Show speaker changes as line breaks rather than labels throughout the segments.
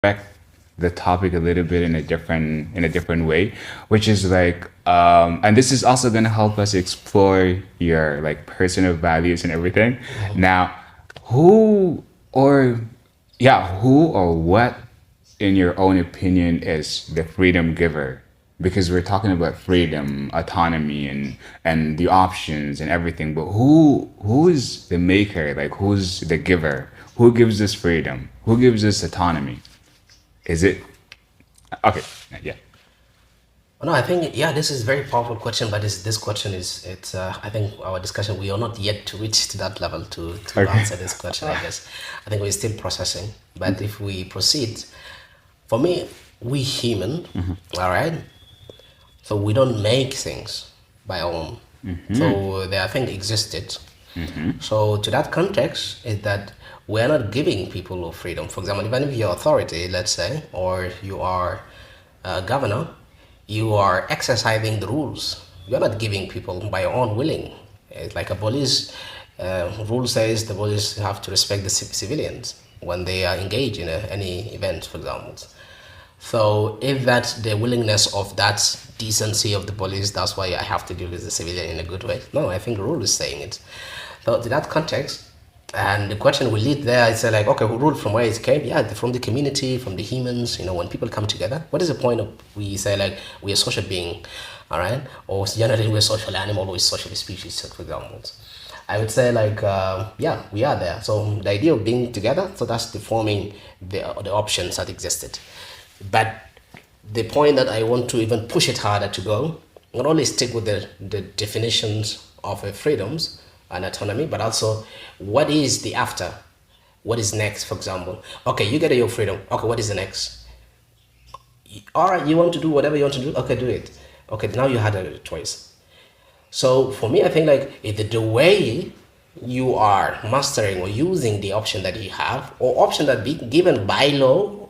back the topic a little bit in a different way, which is like, and this is also gonna help us explore your like personal values and everything. Now, who or who or what, in your own opinion, is the freedom giver? Because we're talking about freedom, autonomy, and the options and everything. But who is the maker? Like, who's the giver? Who gives us freedom? Who gives us autonomy? Is it okay? Yeah.
No, I think this is a very powerful question, but this question is it's. I think our discussion we are not yet to reach to that level to
Okay.
answer this question. I guess I think we're still processing. But if we proceed, for me, we human, all right. So we don't make things by our own. So they I think existed. So to that context is that we are not giving people freedom. For example, even if you're authority, let's say, or you are a governor, you are exercising the rules. You're not giving people by your own willing. It's like a police rule says the police have to respect the civilians when they are engaged in any event, for example. So if that's the willingness of that decency of the police, that's why I have to deal with the civilian in a good way. No, I think the rule is saying it. So to that context, and the question will lead there, it's like, okay, who rule from where it came? Yeah, from the community, from the humans, when people come together. What is the point of, we say like, we're a social being, all right? Or generally we're a social animal or a social species, for example. I would say like, we are there. So the idea of being together, so that's deforming the options that existed. But the point that I want to even push it harder to go, not only stick with the definitions of freedoms and autonomy, but also what is the after? What is next, for example? Okay, you get your freedom. Okay, what is the next? All right, you want to do whatever you want to do? Okay, do it. Okay, now you had a choice. So for me, I think like the way you are mastering or using the option that you have or option that be given by law,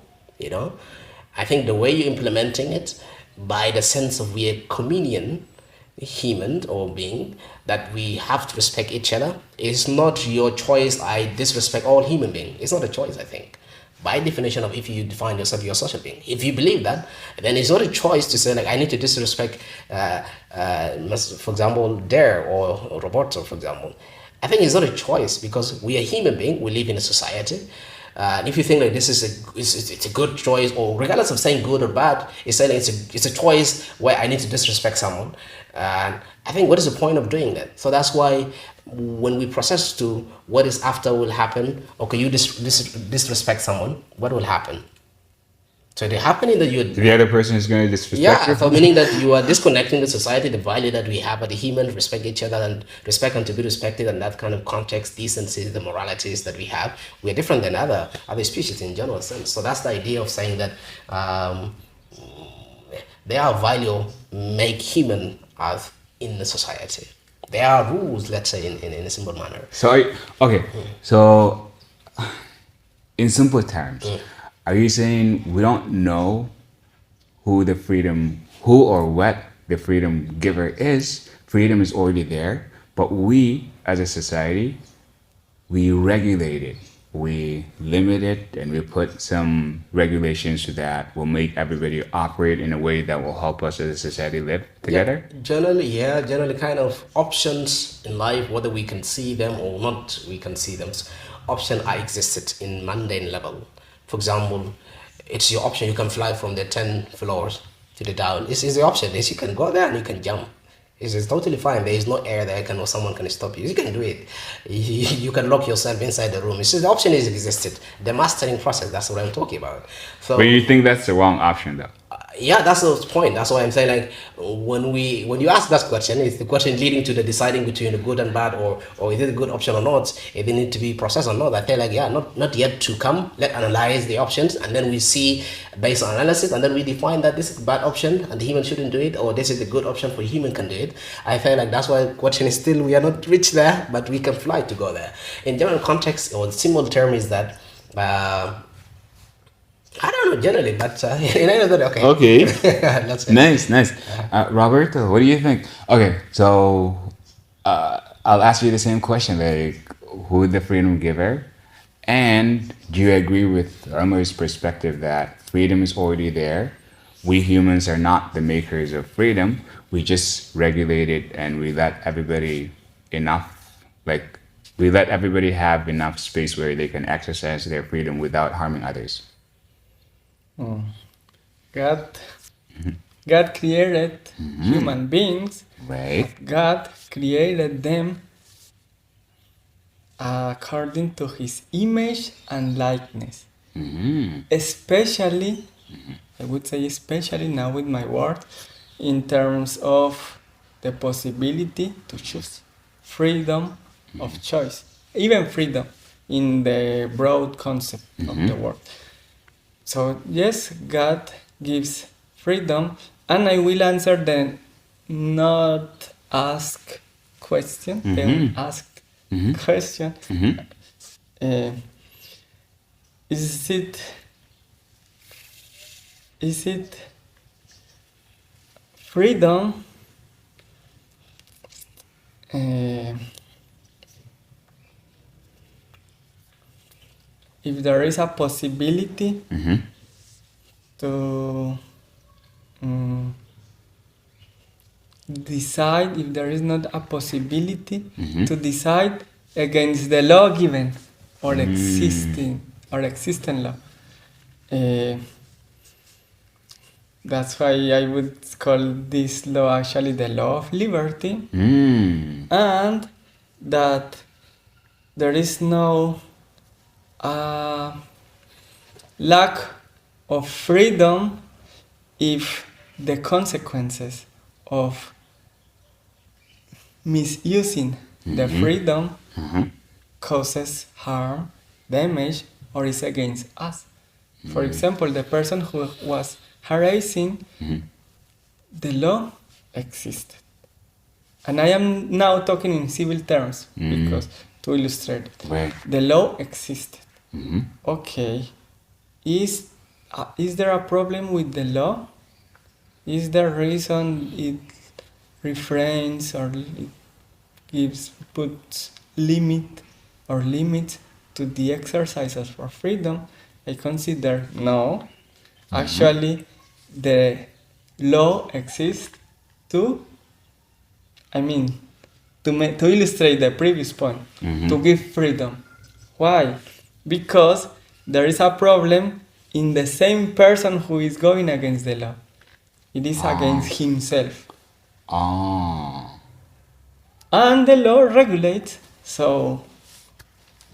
I think the way you're implementing it by the sense of we are communion, human or being, that we have to respect each other is not your choice. I disrespect all human beings. It's not a choice, I think. By definition of if you define yourself, you're a social being. If you believe that, then it's not a choice to say like I need to disrespect, for example, Dare or Roberto, for example. I think it's not a choice because we are human being. We live in a society. And if you think like this is it's a good choice, or regardless of saying good or bad, it's saying it's a choice where I need to disrespect someone. And I think what is the point of doing that? So that's why when we process to what is after will happen, okay, you disrespect someone, what will happen? So the happening that you
The other person is going to disrespect
yeah,
you.
so meaning that you are disconnecting the society, the value that we have as the human, respect each other and respect and to be respected, and that kind of context, decency, the moralities that we have, we are different than other species in general sense. So that's the idea of saying that there are value make human as in the society. There are rules, let's say, in a simple manner.
So okay, so in simple terms, are you saying we don't know who or what the freedom giver is? Freedom is already there, but we as a society, we regulate it, we limit it, and we put some regulations that will make everybody operate in a way that will help us as a society live together.
Generally kind of options in life, whether we can see them or not, we can see them. Options are existed in mundane level. For example, it's your option. You can fly from the 10 floors to the down. It's the option. Is you can go there and you can jump. It's totally fine. There is no air there or someone can stop you. You can do it. You can lock yourself inside the room. It's just the option is existed. The mastering process, that's what I'm talking about. So
But you think that's the wrong option, though?
yeah, that's the point. That's why I'm saying like when you ask that question, it's the question leading to the deciding between the good and bad, or is it a good option or not, if they need to be processed or not. I feel like not yet to come. Let's analyze the options and then we see based on analysis and then we define that this is a bad option and the human shouldn't do it, or this is a good option for human can do it. I feel like that's why the question is still we are not reached there, but we can fly to go there. In general context or the simple term is that I don't know generally, but in any other okay.
Okay.
That's it.
Nice. Roberto, what do you think? Okay, so I'll ask you the same question, like who the freedom giver, And do you agree with Omar's perspective that freedom is already there? We humans are not the makers of freedom. We just regulate it and we let everybody enough, like, we let everybody have enough space where they can exercise their freedom without harming others.
God, God created human beings.
Right?
God created them according to His image and likeness. Especially, I would say especially now with my word, in terms of the possibility to choose, freedom of choice, even freedom in the broad concept of the word. So yes, God gives freedom, and I will answer the not asked question, the unasked question. Uh, is it freedom? If there is a possibility to decide, if there is not a possibility to decide against the law given or existing law. That's why I would call this law actually the law of liberty, and that there is no lack of freedom if the consequences of misusing the freedom causes harm, damage, or is against us. For example, the person who was harassing, the law existed. And I am now talking in civil terms because to illustrate it.
Right.
The law existed. Okay. Is there a problem with the law? Is there reason it refrains or it puts limits to the exercises for freedom? I consider no. Actually, the law exists to illustrate the previous point, to give freedom. Why? Because there is a problem in the same person who is going against the law. It is against himself. And the law regulates, so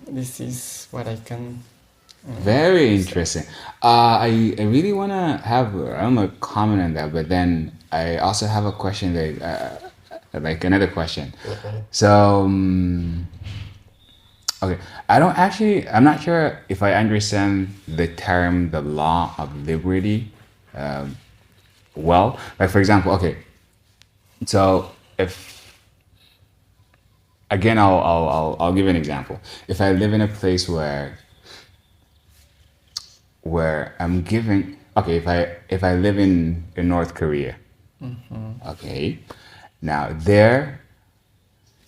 this is what I can...
Very interesting. I really want to have a comment on that, but then I also have a question that, like another question. So, okay, I'm not sure if I understand the term, the law of liberty, well. Like, for example, okay, so again, I'll give an example. If I live in a place where I'm given, okay, if I live in North Korea, okay, now there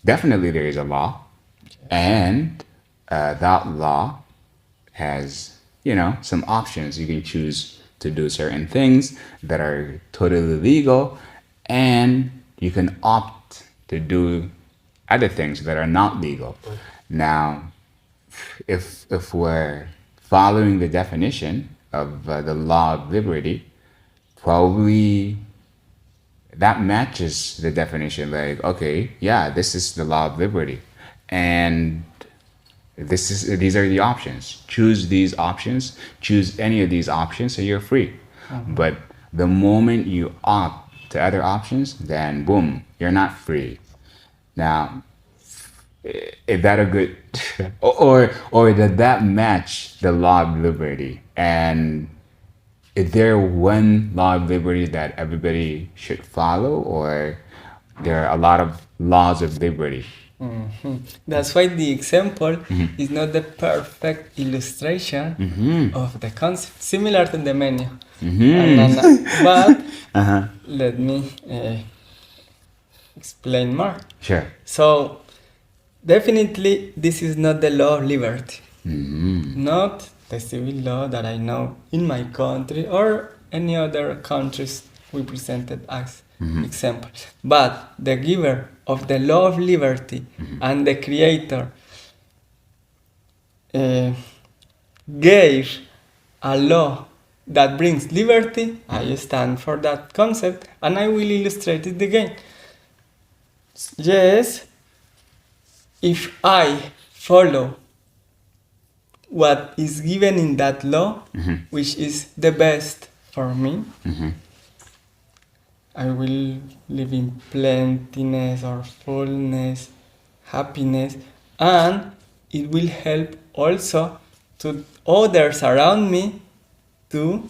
is a law, and that law has some options. You can choose to do certain things that are totally legal, and you can opt to do other things that are not legal. Now, if we're following the definition of the law of liberty, probably that matches the definition. Like, okay, yeah, this is the law of liberty, and these are the options. Choose these options. Choose any of these options, so you're free. But the moment you opt to other options, then boom, you're not free. Now, is that a good or did that match the law of liberty? And is there one law of liberty that everybody should follow, or there are a lot of laws of liberty?
That's why the example is not the perfect illustration of the concept, similar to the menu. But let me explain more.
Sure.
So, definitely, this is not the law of liberty. Not the civil law that I know in my country or any other countries we presented as example, but the giver of the law of liberty and the creator gave a law that brings liberty. I stand for that concept, and I will illustrate it again. Yes, if I follow what is given in that law, which is the best for me, I will live in plentiness or fullness, happiness, and it will help also to others around me to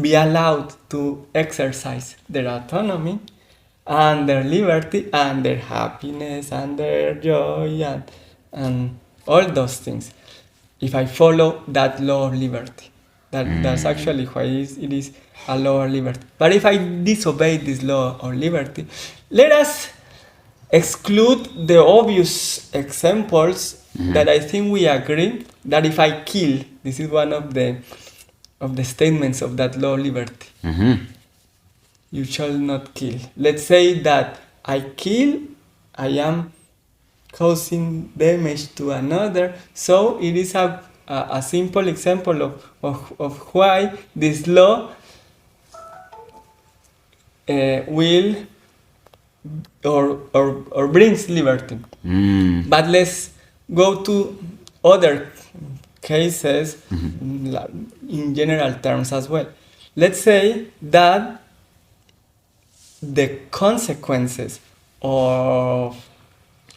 be allowed to exercise their autonomy and their liberty and their happiness and their joy and all those things. If I follow that law of liberty, that's actually why it is a law of liberty. But if I disobey this law of liberty, let us exclude the obvious examples that I think we agree that if I kill, this is one of the statements of that law of liberty. You shall not kill. Let's say that I kill, I am causing damage to another. So it is a simple example of why this law will or brings liberty. But let's go to other cases in general terms as well. Let's say that the consequences of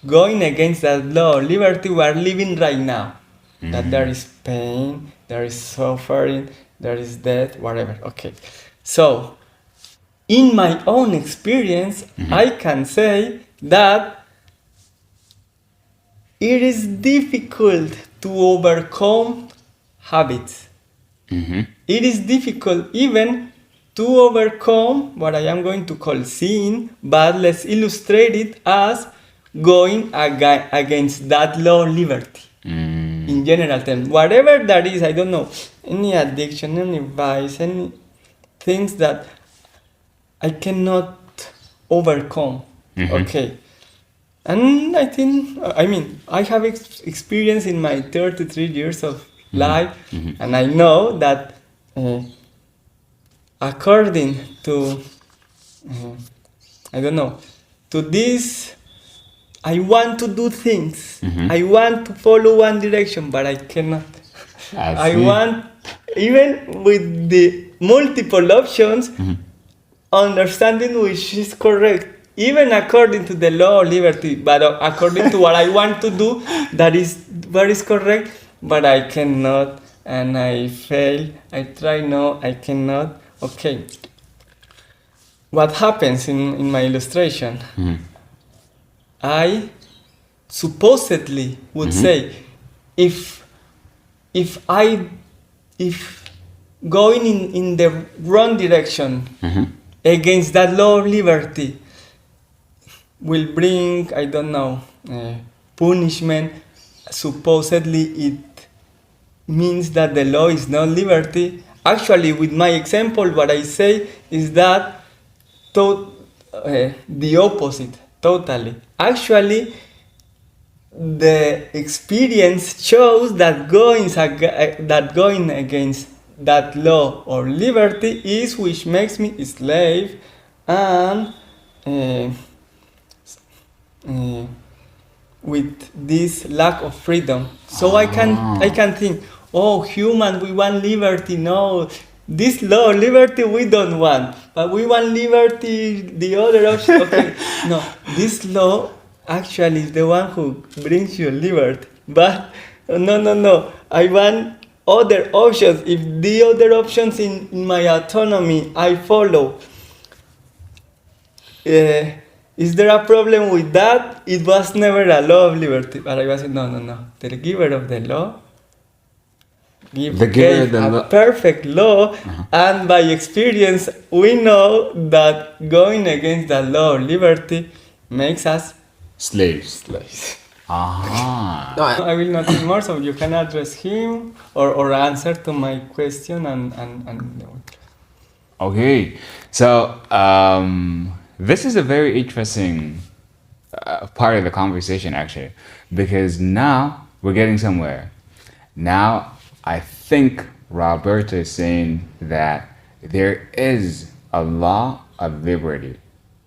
going against that law of liberty we are living right now, that there is pain, there is suffering, there is death, whatever. Okay, so in my own experience, I can say that it is difficult to overcome habits. It is difficult even to overcome what I am going to call sin, but let's illustrate it as going against that law of liberty. In general terms, whatever that is, I don't know, any addiction, any vice, any things that I cannot overcome. Okay. And I think, I have experience in my 33 years of life, and I know that according to, to this, I want to do things. I want to follow one direction, but I cannot. I want, even with the multiple options, understanding which is correct, even according to the law of liberty, but according to what I want to do, that is what is correct, but I cannot, and I fail. I try, no, I cannot. Okay. What happens in my illustration? I supposedly would say, if going in the wrong direction against that law of liberty will bring, punishment, supposedly it means that the law is not liberty. Actually, with my example, what I say is that the opposite, totally. Actually, the experience shows that going against that law or liberty is which makes me a slave and with this lack of freedom. So I can think, oh, human, we want liberty. No, this law, liberty, we don't want. But we want liberty, the other option. Okay, no, this law actually is the one who brings you liberty. But no, I want other options. If the other options in my autonomy I follow, is there a problem with that? It was never a law of liberty. But I was saying, no. The giver of the law gave a perfect law, and by experience, we know that going against the law of liberty makes us
slaves. Uh-huh.
No,
I will not say more, so you can address him or answer to my question and
Okay. So this is a very interesting part of the conversation, actually, because now we're getting somewhere. Now, I think Roberto is saying that there is a law of liberty,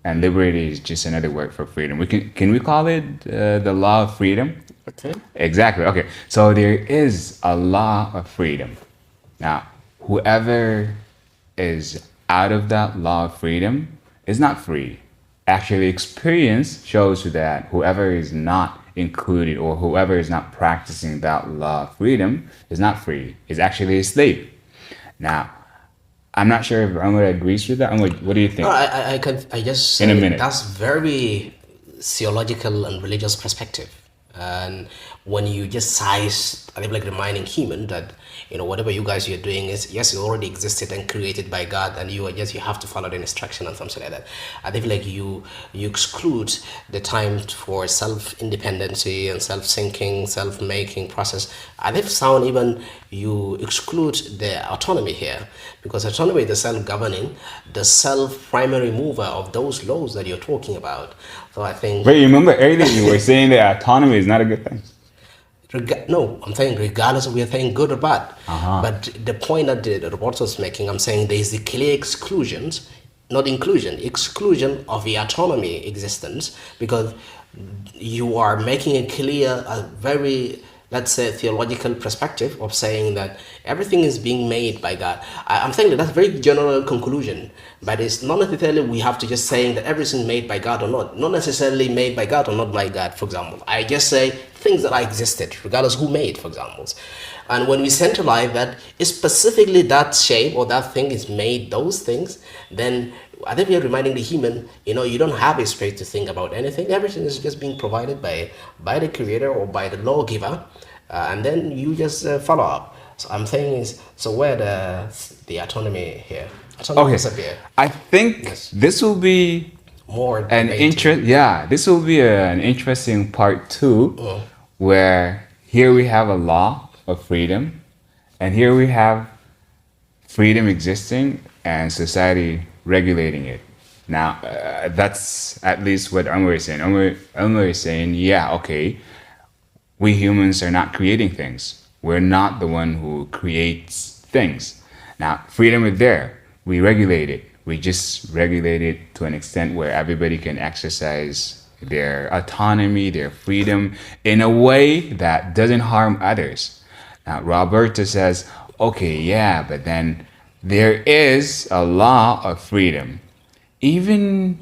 and liberty is just another word for freedom. Can we call it the law of freedom?
okay.
Exactly. Okay. So there is a law of freedom. Now, whoever is out of that law of freedom is not free. Actually, experience shows that whoever is not included or whoever is not practicing that law of freedom is not free, is actually a slave. Now, I'm not sure if Amr agrees with that. Amr, what do you
no,
think?
I just
In a
say
minute.
that's very theological and religious perspective. And when you just size, I think like reminding human that whatever you guys are doing is yes, it already existed and created by God, and you have to follow the instruction and something like that. I think like you exclude the time for self independency and self thinking, self making process. I think sound even you exclude the autonomy here, because autonomy is the self governing, the self primary mover of those laws that you're talking about. So I think
Wait, you remember earlier you were saying that autonomy is not a good thing?
no, I'm saying regardless of we are saying good or bad.
Uh-huh.
But the point that the report was making, I'm saying there is the clear exclusions, not inclusion, exclusion of the autonomy existence, because you are making it clear a very, let's say, theological perspective of saying that everything is being made by God. I'm saying that that's a very general conclusion, but it's not necessarily we have to just saying that everything made by God or not necessarily made by God or not by God. For example, I just say things that are existed, regardless who made, for example. And when we centralize that, it's specifically that shape or that thing is made those things, then I think we are reminding the human, you don't have a space to think about anything. Everything is just being provided by the creator or by the lawgiver, and then you just follow up. So I'm saying is, so where the autonomy here? Autonomy
Okay.
disappear.
I think
Yes.
this will be
More
an
debating.
this will be an interesting part two, where here we have a law of freedom, and here we have freedom existing and society regulating it. Now, that's at least what Umar is saying. Umar is saying, yeah, okay, we humans are not creating things. We're not the one who creates things. Now, freedom is there. We regulate it. We just regulate it to an extent where everybody can exercise their autonomy, their freedom in a way that doesn't harm others. Now, Roberto says, okay, yeah, but then there is a law of freedom. Even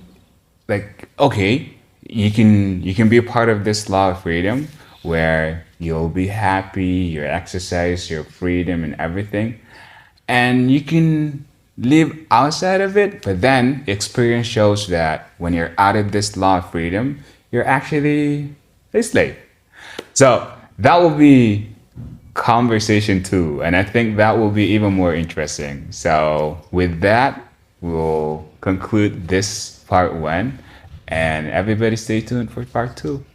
like, okay, you can be a part of this law of freedom where you'll be happy, you exercise your freedom and everything, and you can live outside of it, but then experience shows that when you're out of this law of freedom, you're actually a slave. So that will be conversation two, and I think that will be even more interesting. So with that, we'll conclude this part one, and everybody stay tuned for part two.